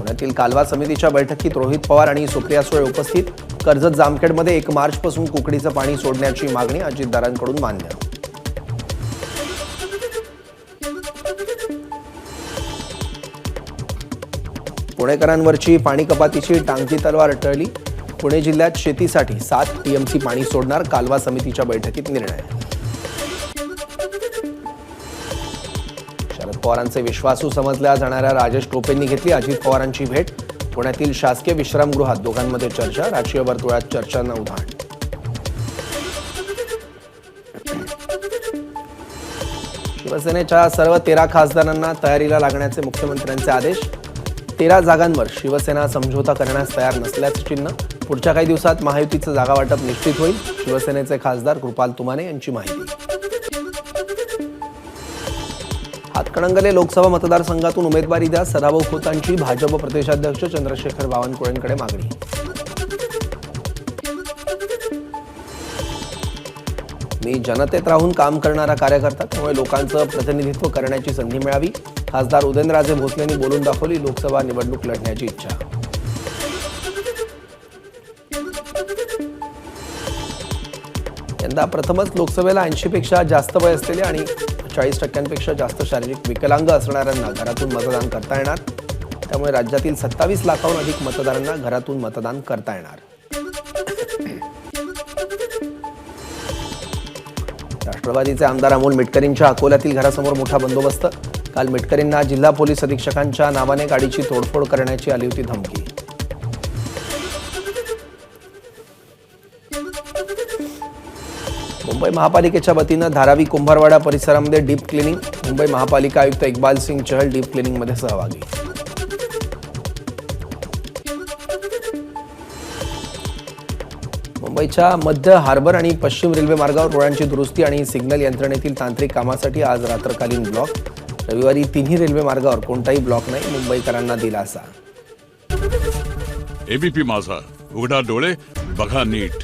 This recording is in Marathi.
पुण्यातील कालवा समितीच्या बैठकीत रोहित पवार आणि सुप्रिया सुळे उपस्थित. कर्जत जामखेडमध्ये 1 मार्चपासून कुकडीचं पाणी सोडण्याची मागणी अजितदारांकडून मान्य. पुणेकरांवरची पाणी कपातीची टांगती तलवार टळली. पुणे जिल्ह्यात शेतीसाठी 7 टीएमसी पाणी सोडणार. कालवा समितीच्या बैठकीत निर्णय. शरद पवारांचे विश्वासू समजल्या जाणाऱ्या राजेश टोपेंनी घेतली अजित पवारांची भेट. पुण्यातील शासकीय विश्रामगृहात दोघांमध्ये चर्चा. राजकीय वर्तुळात चर्चांना उधाण. शिवसेनेच्या सर्व 13 खासदारांना तयारीला लागण्याचे मुख्यमंत्र्यांचे आदेश. 13 जागांवर शिवसेना समझोता करण्यास तयार नसल्याचं चिन्ह. पुढच्या काही दिवसात महायुतीचं जागा वाटप निश्चित होईल. शिवसेनेचे खासदार कृपाल तुमाने यांची माहिती. हातकणंगले लोकसभा मतदारसंघातून उमेदवारी द्या. सदाभाऊ खोतांची भाजप प्रदेशाध्यक्ष चंद्रशेखर बावनकुळेंकडे मागणी. मी जनतेत राहून काम करणारा कार्यकर्ता, त्यामुळे लोकांचं प्रतिनिधित्व करण्याची संधी मिळावी. खासदार उदयनराजे भोसलेंनी बोलून दाखवली लोकसभा निवडणूक लढण्याची इच्छा. यंदा प्रथमच लोकसभेला 80 पेक्षा जास्त वय असलेले आणि 40% जास्त शारीरिक विकलांग असणाऱ्यांना घरातून मतदान करता येणार. त्यामुळे राज्यातील 27 लाखाहून अधिक मतदारांना घरातून मतदान करता येणार. राष्ट्रवादीचे आमदार अमोल मिटकरींच्या अकोल्यातील घरासमोर मोठा बंदोबस्त. काल मिटकरींना जिल्हा पोलीस अधीक्षकांच्या नावाने गाडीची तोडफोड करण्याची आली होती धमकी. मुंबई महापालिकेच्या वतीनं धारावी कुंभारवाडा परिसरामध्ये डीप क्लिनिंग. मुंबई महापालिका आयुक्त इक्बाल सिंग चहल डीप क्लिनिंगमध्ये सहभागी. मुंबईच्या मध्य हार्बर आणि पश्चिम रेल्वे मार्गावर रुळांची दुरुस्ती आणि सिग्नल यंत्रणेतील तांत्रिक कामासाठी आज रात्रकालीन ब्लॉक. रविवारी तिन्ही रेल्वे मार्गावर कोणताही ब्लॉक नाही. मुंबईकरांना दिलासा. एबीपी माझा, उघडा डोळे बघा नीट.